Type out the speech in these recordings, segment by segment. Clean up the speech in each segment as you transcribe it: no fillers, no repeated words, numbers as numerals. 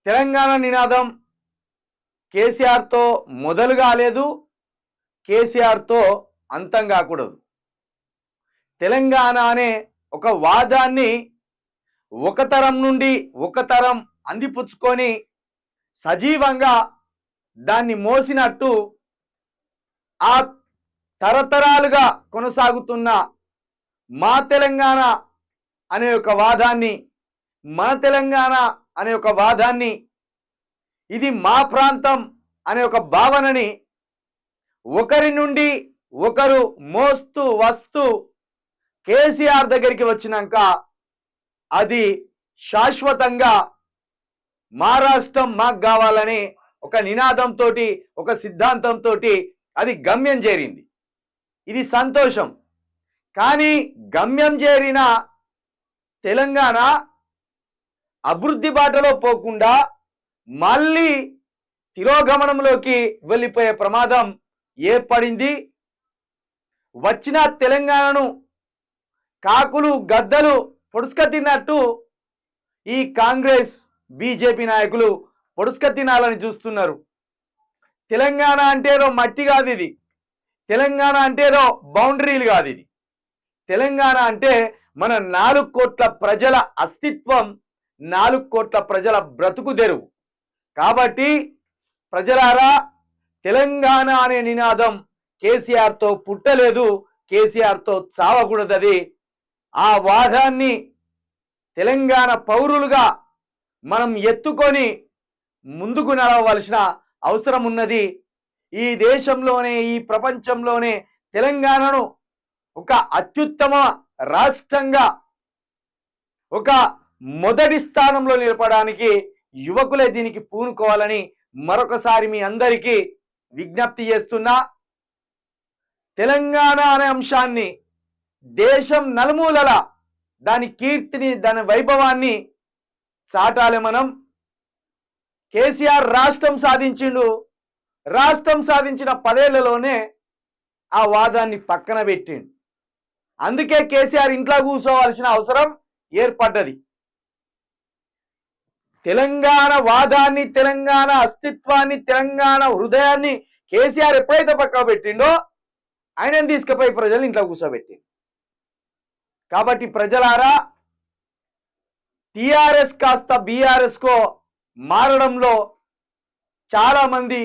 తెలంగాణ నినాదం కేసీఆర్తో మొదలు కాలేదు, కేసీఆర్తో అంతం కాకూడదు. తెలంగాణ అనే ఒక వాదాన్ని ఒక తరం నుండి ఒక తరం అందిపుచ్చుకొని సజీవంగా దాన్ని మోసినట్టు ఆ తరతరాలుగా కొనసాగుతున్న మా తెలంగాణ అనే ఒక వాదాన్ని, మన తెలంగాణ అనే ఒక వాదాన్ని, ఇది మా ప్రాంతం అనే ఒక భావనని ఒకరి నుండి ఒకరు మోస్తూ వస్తూ కేసీఆర్ దగ్గరికి వచ్చినాక అది శాశ్వతంగా మా రాష్ట్రం మాకు కావాలని ఒక నినాదంతో, ఒక సిద్ధాంతంతో అది గమ్యం చేరింది. ఇది సంతోషం. కానీ గమ్యం చేరిన తెలంగాణ అభివృద్ధి బాటలో పోకుండా మళ్ళీ తిరోగమనంలోకి వెళ్ళిపోయే ప్రమాదం ఏర్పడింది. వచ్చిన తెలంగాణను కాకులు గద్దలు పొడుచుక తిన్నట్టు ఈ కాంగ్రెస్ బీజేపీ నాయకులు పొడుచుక తినాలని చూస్తున్నారు. తెలంగాణ అంటే ఏదో మట్టి కాదు ఇది. తెలంగాణ అంటే ఏదో బౌండరీలు కాదు ఇది. తెలంగాణ అంటే మన 4 కోట్ల ప్రజల అస్తిత్వం, 4 కోట్ల ప్రజల బ్రతుకు తెరువు. కాబట్టి ప్రజలారా, తెలంగాణ అనే నినాదం కేసీఆర్తో పుట్టలేదు, కేసీఆర్తో చావకూడదది. ఆ వాదాన్ని తెలంగాణ పౌరులుగా మనం ఎత్తుకొని ముందుకు నడవవలసిన అవసరం ఉన్నది. ఈ దేశంలోనే, ఈ ప్రపంచంలోనే తెలంగాణను ఒక అత్యుత్తమ రాష్ట్రంగా, ఒక మొదటి స్థానంలో నిలపడానికి యువకులే దీనికి పూనుకోవాలని మరొకసారి మీ అందరికీ విజ్ఞప్తి చేస్తున్నా. తెలంగాణ అనే అంశాన్ని దేశం నలుమూలల దాని కీర్తిని, దాని వైభవాన్ని చాటాలి మనం. కేసీఆర్ రాష్ట్రం సాధించిండు. రాష్ట్రం సాధించిన 10 ఏళ్లలోనే ఆ వాదాన్ని పక్కన పెట్టిండు. అందుకే కేసీఆర్ ఇంట్లో కూర్చోవలసిన అవసరం ఏర్పడ్డది. తెలంగాణ వాదాన్ని, తెలంగాణ అస్తిత్వాన్ని, తెలంగాణ హృదయాన్ని కేసీఆర్ ఎప్పుడైతే పక్కన పెట్టిండో ఆయనను తీసుకుపోయి ప్రజలు ఇంట్లో కూర్చోబెట్టిండు. కాబట్టి ప్రజలారా, టీఆర్ఎస్ కాస్త బీఆర్ఎస్కో మారడంలో చాలా మంది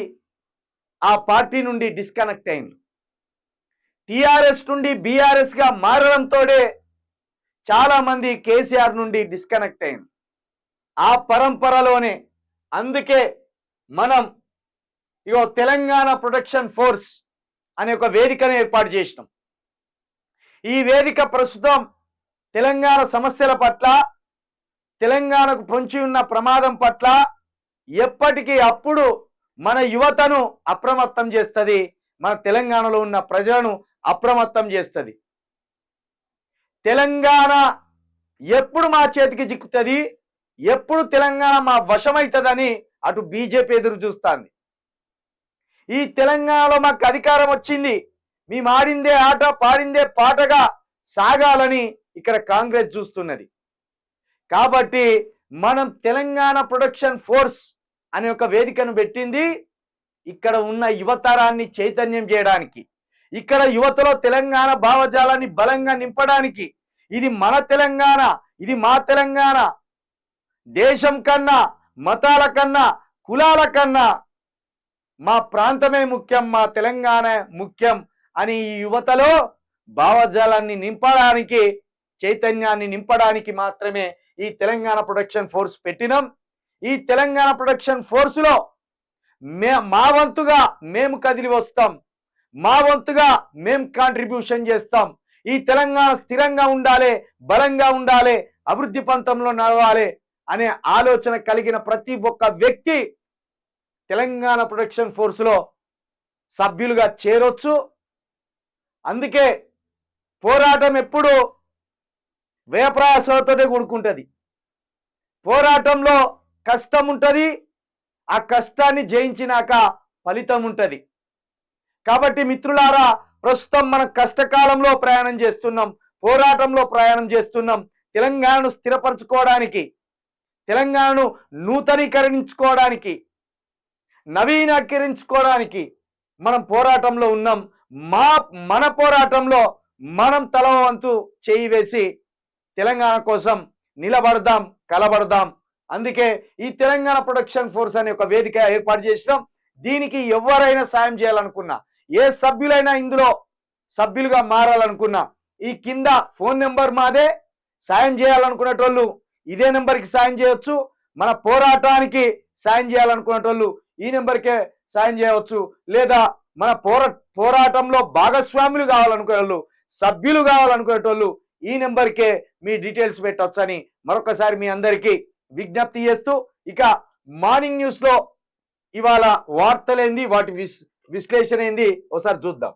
ఆ పార్టీ నుండి డిస్కనెక్ట్ అయింది. టీఆర్ఎస్ నుండి బీఆర్ఎస్గా మారడంతోనే చాలా మంది కేసీఆర్ నుండి డిస్కనెక్ట్ అయింది. ఆ పరంపరలోనే అందుకే మనం తెలంగాణ ప్రొటెక్షన్ ఫోర్స్ అనే ఒక వేదికను ఏర్పాటు చేసినాం. ఈ వేదిక ప్రస్తుతం తెలంగాణ సమస్యల పట్ల, తెలంగాణకు పొంచి ఉన్న ప్రమాదం పట్ల ఎప్పటికీ అప్పుడు మన యువతను అప్రమత్తం చేస్తుంది, మన తెలంగాణలో ఉన్న ప్రజలను అప్రమత్తం చేస్తుంది. తెలంగాణ ఎప్పుడు మా చేతికి చిక్కుతుంది, ఎప్పుడు తెలంగాణ మా వశమవుతుందని అటు బీజేపీ ఎదురు చూస్తుంది. ఈ తెలంగాణలో మాకు అధికారం వచ్చింది, మేము ఆడిందే ఆట పాడిందే పాటగా సాగాలని ఇక్కడ కాంగ్రెస్ చూస్తున్నది. కాబట్టి మనం తెలంగాణ ప్రొటెక్షన్ ఫోర్స్ అనే ఒక వేదికను పెట్టింది ఇక్కడ ఉన్న యువతరాన్ని చైతన్యం చేయడానికి, ఇక్కడ యువతలో తెలంగాణ భావజాలాన్ని బలంగా నింపడానికి. ఇది మన తెలంగాణ, ఇది మా తెలంగాణ. దేశం కన్నా, మతాల కన్నా, కులాల కన్నా మా ప్రాంతమే ముఖ్యం, మా తెలంగాణ ముఖ్యం అని ఈ యువతలో భావజాలాన్ని నింపడానికి, చైతన్యాన్ని నింపడానికి మాత్రమే ఈ తెలంగాణ ప్రొటెక్షన్ ఫోర్స్ పెట్టినాం. ఈ తెలంగాణ ప్రొటెక్షన్ ఫోర్సులో మా వంతుగా మేము కదిలి వస్తాం, మా వంతుగా మేము కాంట్రిబ్యూషన్ చేస్తాం. ఈ తెలంగాణ స్థిరంగా ఉండాలి, బలంగా ఉండాలి, అభివృద్ధి పంతంలో నడవాలి అనే ఆలోచన కలిగిన ప్రతి ఒక్క వ్యక్తి తెలంగాణ ప్రొటెక్షన్ ఫోర్సులో సభ్యులుగా చేరొచ్చు. అందుకే పోరాటం ఎప్పుడు వ్యయప్రయాసలతోనే కూడుకుంటుంది. పోరాటంలో కష్టం ఉంటుంది, ఆ కష్టాన్ని జయించినాక ఫలితం ఉంటుంది. కాబట్టి మిత్రులారా, ప్రస్తుతం మనం కష్టకాలంలో ప్రయాణం చేస్తున్నాం, పోరాటంలో ప్రయాణం చేస్తున్నాం. తెలంగాణను స్థిరపరచుకోవడానికి, తెలంగాణను నూతనీకరించుకోవడానికి, నవీకరించుకోవడానికి మనం పోరాటంలో ఉన్నాం. మన పోరాటంలో మనం తల వంతు చేయి వేసి తెలంగాణ కోసం నిలబడదాం, కలబడదాం. అందుకే ఈ తెలంగాణ ప్రొడక్షన్ ఫోర్స్ అనే ఒక వేదిక ఏర్పాటు చేసినాం. దీనికి ఎవరైనా సాయం చేయాలనుకున్నా, ఏ సభ్యులైనా ఇందులో సభ్యులుగా మారాలనుకున్నా ఈ కింద ఫోన్ నెంబర్ మాదే. సాయం చేయాలనుకునేటోళ్ళు ఇదే నెంబర్కి సాయం చేయొచ్చు. మన పోరాటానికి సాయం చేయాలనుకునేటోళ్ళు ఈ నెంబర్కే సాయం చేయవచ్చు. లేదా మన పోరాటంలో భాగస్వాములు కావాలనుకునేటోళ్ళు, సభ్యులు కావాలనుకునేటోళ్ళు ఈ నెంబర్కే మీ డీటెయిల్స్ పెట్టవచ్చు అని మరొకసారి మీ అందరికీ విజ్ఞప్తి చేస్తూ, ఇక మార్నింగ్ న్యూస్లో ఇవాళ వార్తలేంది, వాటి విశ్లేషణ ఏంది ఒకసారి చూద్దాం.